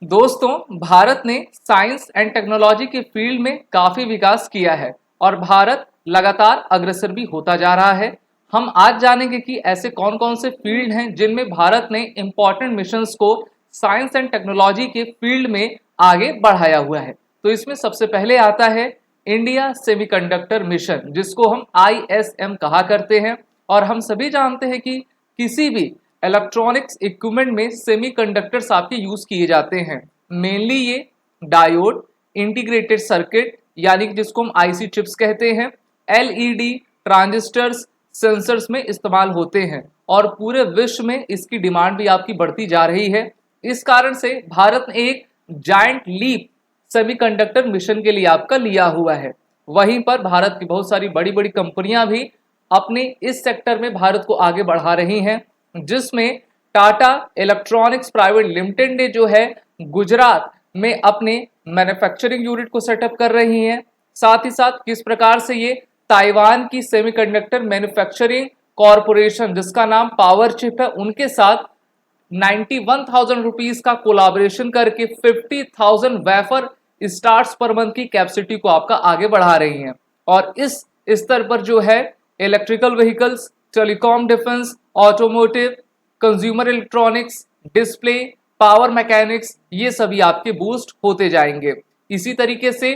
दोस्तों, भारत ने science and technology के फील्ड में काफी विकास किया है और भारत लगातार अग्रसर भी होता जा रहा है। हम आज जानेंगे कि ऐसे कौन कौन से फील्ड हैं जिनमें भारत ने इंपॉर्टेंट मिशंस को साइंस एंड टेक्नोलॉजी के फील्ड में आगे बढ़ाया हुआ है। तो इसमें सबसे पहले आता है इंडिया सेमीकंडक्टर मिशन, जिसको हम ISM कहा करते हैं। और हम सभी जानते हैं कि किसी भी इलेक्ट्रॉनिक्स इक्विपमेंट में सेमीकंडक्टर्स आपके यूज किए जाते हैं। मेनली ये डायोड, इंटीग्रेटेड सर्किट यानी कि जिसको हम IC चिप्स कहते हैं, LED, ट्रांजिस्टर्स, सेंसर्स में इस्तेमाल होते हैं और पूरे विश्व में इसकी डिमांड भी आपकी बढ़ती जा रही है। इस कारण से भारत ने एक जायंट लीप सेमीकंडक्टर मिशन के लिए आपका लिया हुआ है। वहीं पर भारत की बहुत सारी बड़ी बड़ी कंपनियां भी अपने इस सेक्टर में भारत को आगे बढ़ा रही हैं, जिसमें टाटा इलेक्ट्रॉनिक्स प्राइवेट लिमिटेड ने जो है गुजरात में अपने मैन्युफैक्चरिंग यूनिट को सेटअप कर रही हैं। साथ ही साथ किस प्रकार से ये ताइवान की सेमीकंडक्टर मैन्युफैक्चरिंग कॉरपोरेशन, जिसका नाम पावर चिप है, उनके साथ 91,000 रुपीज का कोलाबोरेशन करके 50,000 वेफर स्टार्स पर मंथ की कैपेसिटी को आपका आगे बढ़ा रही हैं। और इस स्तर पर जो है electrical vehicles, telecom, defence, automotive, consumer electronics, display, power mechanics, ये सभी आपके बूस्ट होते जाएंगे। इसी तरीके से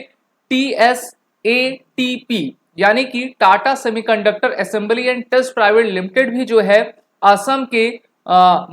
TSATP यानी कि Tata semiconductor assembly and test private limited भी जो है असम के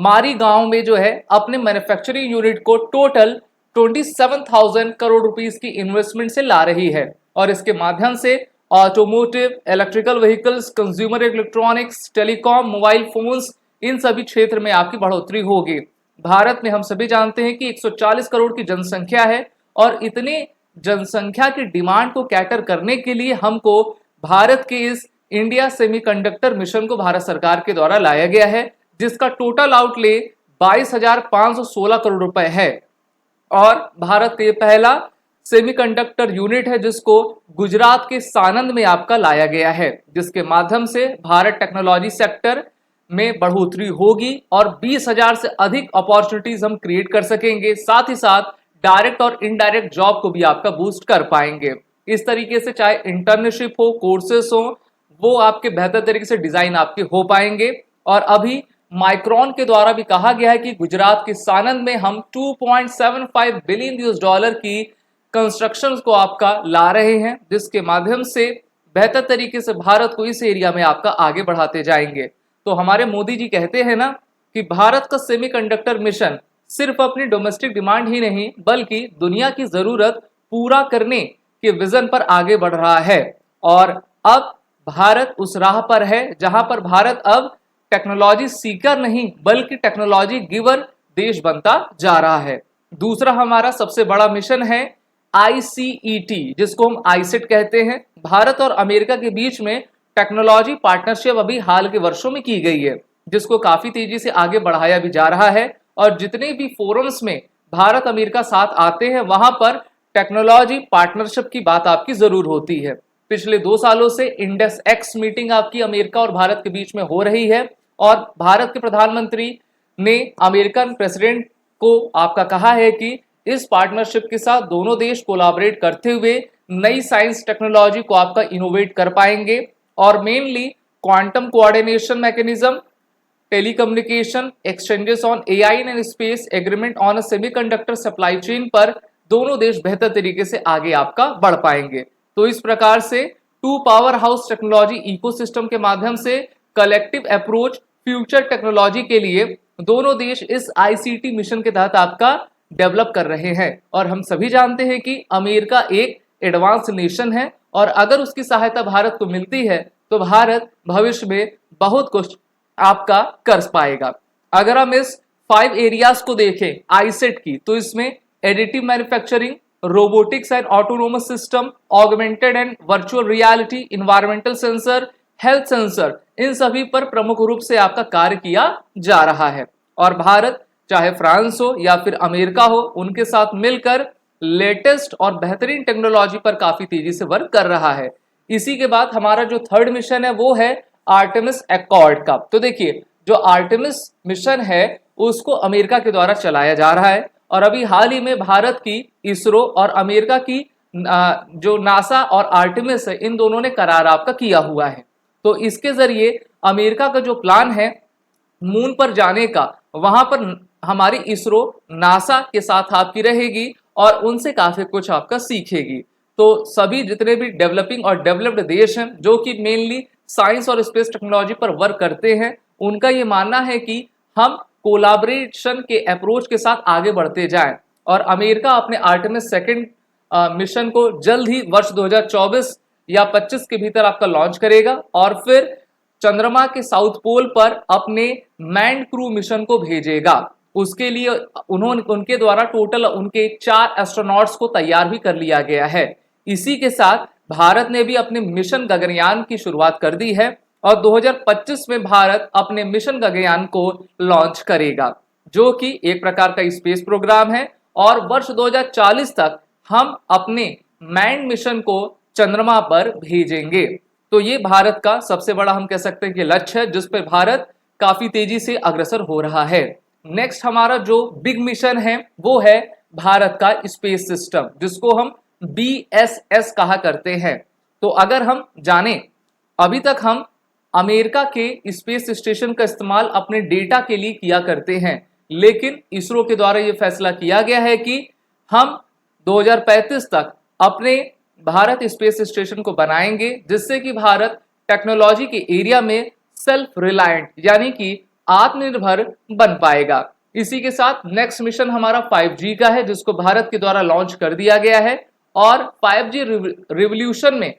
मारी गांव में जो है अपने मैन्युफैक्चरिंग यूनिट को टोटल 27,000 करोड़ रुपीस की इन्वेस्टमेंट से ला रही है। और इसके माध्यम से automotive, electrical vehicles, consumer electronics, telecom, mobile phones, इन सभी क्षेत्र में आपकी बढ़ोतरी होगी। भारत में हम सभी जानते हैं कि 140 करोड़ की जनसंख्या है और इतने जनसंख्या की डिमांड को कैटर करने के लिए हमको भारत के इस इंडिया सेमीकंडक्टर मिशन को भारत सरकार के द्वारा लाया गया है, जिसका टोटल आउटले 22,516 करोड़ रुपए है। और भारत का पहला सेमीकंडक्टर यूनिट है जिसको गुजरात के सानंद में आपका लाया गया है, जिसके माध्यम से भारत टेक्नोलॉजी सेक्टर में बढ़ोतरी होगी और 20,000 से अधिक अपॉर्चुनिटीज हम क्रिएट कर सकेंगे। साथ ही साथ डायरेक्ट और इनडायरेक्ट जॉब को भी आपका बूस्ट कर पाएंगे। इस तरीके से चाहे इंटर्नशिप हो, कोर्सेस हो, वो आपके बेहतर तरीके से डिजाइन आपके हो पाएंगे। और अभी माइक्रॉन के द्वारा भी कहा गया है कि गुजरात के सानंद में हम 2.75 बिलियन US डॉलर की कंस्ट्रक्शन को आपका ला रहे हैं, जिसके माध्यम से बेहतर तरीके से भारत को इस एरिया में आपका आगे बढ़ाते जाएंगे। तो हमारे मोदी जी कहते हैं ना कि भारत का सेमीकंडक्टर मिशन सिर्फ अपनी डोमेस्टिक डिमांड ही नहीं बल्कि दुनिया की जरूरत पूरा करने के विजन पर आगे बढ़ रहा है। और अब भारत उस राह पर है जहां पर भारत अब टेक्नोलॉजी सीकर नहीं बल्कि टेक्नोलॉजी गिवर देश बनता जा रहा है। दूसरा हमारा सबसे बड़ा मिशन है ICET, जिसको हम आईसेट कहते हैं। भारत और अमेरिका के बीच में टेक्नोलॉजी पार्टनरशिप अभी हाल के वर्षों में की गई है, जिसको काफी तेजी से आगे बढ़ाया भी जा रहा है। और जितने भी फोरम्स में भारत अमेरिका साथ आते हैं वहां पर टेक्नोलॉजी पार्टनरशिप की बात आपकी जरूर होती है। पिछले 2 सालों से इंडेक्स एक्स मीटिंग आपकी अमेरिका और भारत के बीच में हो रही है और भारत के प्रधानमंत्री ने अमेरिकन प्रेसिडेंट को आपका कहा है कि इस पार्टनरशिप के साथ दोनों देश कोलैबोरेट करते हुए नई साइंस टेक्नोलॉजी को आपका इनोवेट कर पाएंगे। और mainly quantum coordination mechanism, telecommunication, exchanges on AI and space, agreement on a semiconductor supply chain पर दोनों देश बेहतर तरीके से आगे आपका बढ़ पाएंगे। तो इस प्रकार से 2 पावर हाउस टेक्नोलॉजी इकोसिस्टम के माध्यम से कलेक्टिव अप्रोच फ्यूचर टेक्नोलॉजी के लिए दोनों देश इस ICT मिशन के तहत आपका डेवलप कर रहे हैं। और हम सभी जानते हैं कि अमेरिका एक एडवांस नेशन है और अगर उसकी सहायता भारत को मिलती है तो भारत भविष्य में बहुत कुछ आपका कर पाएगा। अगर हम इस 5 एरियाज को देखें आईसेट की, तो इसमें additive manufacturing, robotics and autonomous system, augmented and virtual reality, environmental sensor, health sensor, इन सभी पर प्रमुख रूप से आपका कार्य किया जा रहा है। और भारत चाहे फ्रांस हो या फिर अमेरिका हो, उनके साथ मिलकर लेटेस्ट और बेहतरीन टेक्नोलॉजी पर काफी तेजी से वर्क कर रहा है। इसी के बाद हमारा जो थर्ड मिशन है वो है आर्टेमिस एकॉर्ड का। तो देखिए, जो आर्टेमिस मिशन है उसको अमेरिका के द्वारा चलाया जा रहा है और अभी हाल ही में भारत की इसरो और अमेरिका की जो नासा और आर्टेमिस है, इन दोनों ने करार आपका किया हुआ है। तो इसके जरिए अमेरिका का जो प्लान है मून पर जाने का, वहां पर हमारी इसरो नासा के साथ आपकी रहेगी और उनसे काफी कुछ आपका सीखेगी। तो सभी जितने भी डेवलपिंग और डेवलप्ड देश हैं जो कि मेनली साइंस और स्पेस टेक्नोलॉजी पर वर्क करते हैं, उनका ये मानना है कि हम कोलाबरेशन के अप्रोच के साथ आगे बढ़ते जाएं और अमेरिका अपने आर्टेमिस सेकंड मिशन को जल्द ही वर्ष 2024 या 25 के भीतर आपका लॉन्च करेगा और फिर चंद्रमा के साउथ पोल पर अपने मैन्ड क्रू मिशन को भेजेगा। उसके लिए उनके द्वारा टोटल उनके 4 एस्ट्रोनॉट्स को तैयार भी कर लिया गया है। इसी के साथ भारत ने भी अपने मिशन गगनयान की शुरुआत कर दी है और 2025 में भारत अपने मिशन गगनयान को लॉन्च करेगा, जो कि एक प्रकार का स्पेस प्रोग्राम है और वर्ष 2040 तक हम अपने मैन्ड मिशन को चंद्रमा पर भेजेंगे। तो ये भारत का सबसे बड़ा हम कह सकते हैं कि लक्ष्य है जिस पर भारत काफी तेजी से अग्रसर हो रहा है। नेक्स्ट हमारा जो बिग मिशन है वो है भारत का स्पेस सिस्टम, जिसको हम BSS कहा करते हैं। तो अगर हम जानें, अभी तक हम अमेरिका के स्पेस स्टेशन का इस्तेमाल अपने डेटा के लिए किया करते हैं, लेकिन इसरो के द्वारा यह फैसला किया गया है कि हम 2035 तक अपने भारत स्पेस स्टेशन को बनाएंगे, जिससे कि भारत टेक्नोलॉजी के एरिया में सेल्फ रिलायंट यानी कि आत्मनिर्भर बन पाएगा। इसी के साथ नेक्स्ट मिशन हमारा 5G का है, जिसको भारत के द्वारा लॉन्च कर दिया गया है और 5G रिवोल्यूशन में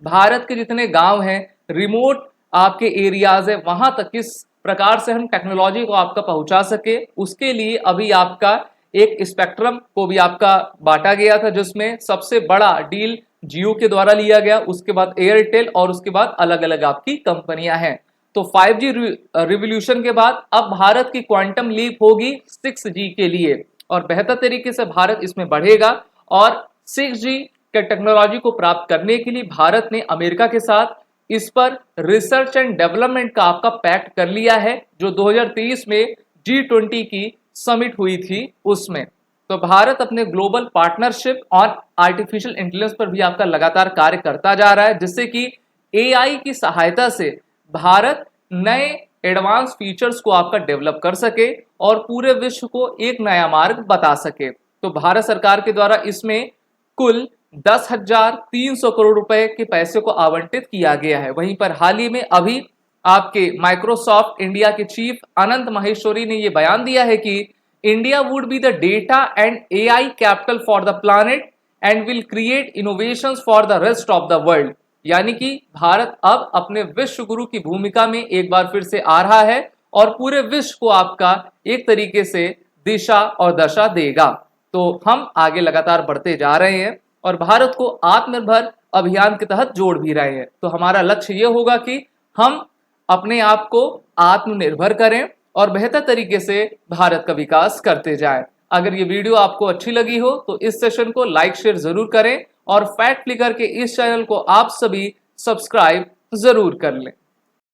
भारत के जितने गांव हैं, रिमोट आपके एरियाज है, वहां तक किस प्रकार से हम टेक्नोलॉजी को आपका पहुंचा सके, उसके लिए अभी आपका एक स्पेक्ट्रम को भी आपका बांटा गया था, जिसमें सबसे बड़ा डील जियो के द्वारा लिया गया, उसके बाद एयरटेल और उसके बाद अलग अलग आपकी कंपनियां हैं। तो 5G रिवोल्यूशन के बाद अब भारत की क्वांटम लीप होगी 6G के लिए और बेहतर तरीके से भारत इसमें बढ़ेगा और 6G के टेक्नोलॉजी को प्राप्त करने के लिए भारत ने अमेरिका के साथ इस पर रिसर्च एंड डेवलपमेंट का आपका पैक्ट कर लिया है, जो 2023 में G20 की समिट हुई थी उसमें। तो भारत अपने ग्लोबल पार्टनरशिप और आर्टिफिशियल इंटेलिजेंस पर भी आपका लगातार कार्य करता जा रहा है, जिससे कि AI की सहायता से भारत नए एडवांस फीचर्स को आपका डेवलप कर सके और पूरे विश्व को एक नया मार्ग बता सके। तो भारत सरकार के द्वारा इसमें कुल 10,300 करोड़ रुपए के पैसे को आवंटित किया गया है। वहीं पर हाल ही में अभी आपके माइक्रोसॉफ्ट इंडिया के चीफ अनंत माहेश्वरी ने यह बयान दिया है कि India would be the data and AI capital for the planet and will create innovations for the rest of the world. यानी कि भारत अब अपने विश्व गुरु की भूमिका में एक बार फिर से आ रहा है और पूरे विश्व को आपका एक तरीके से दिशा और दशा देगा। तो हम आगे लगातार बढ़ते जा रहे हैं और भारत को आत्मनिर्भर अभियान के तहत जोड़ भी रहे हैं। तो हमारा लक्ष्य ये होगा कि हम अपने आप को आत्मनिर्भर करें और बेहतर तरीके से भारत का विकास करते जाएं। अगर ये वीडियो आपको अच्छी लगी हो तो इस सेशन को लाइक शेयर जरूर करें और फैक्ट फ्लिकर के इस चैनल को आप सभी सब्सक्राइब जरूर कर लें।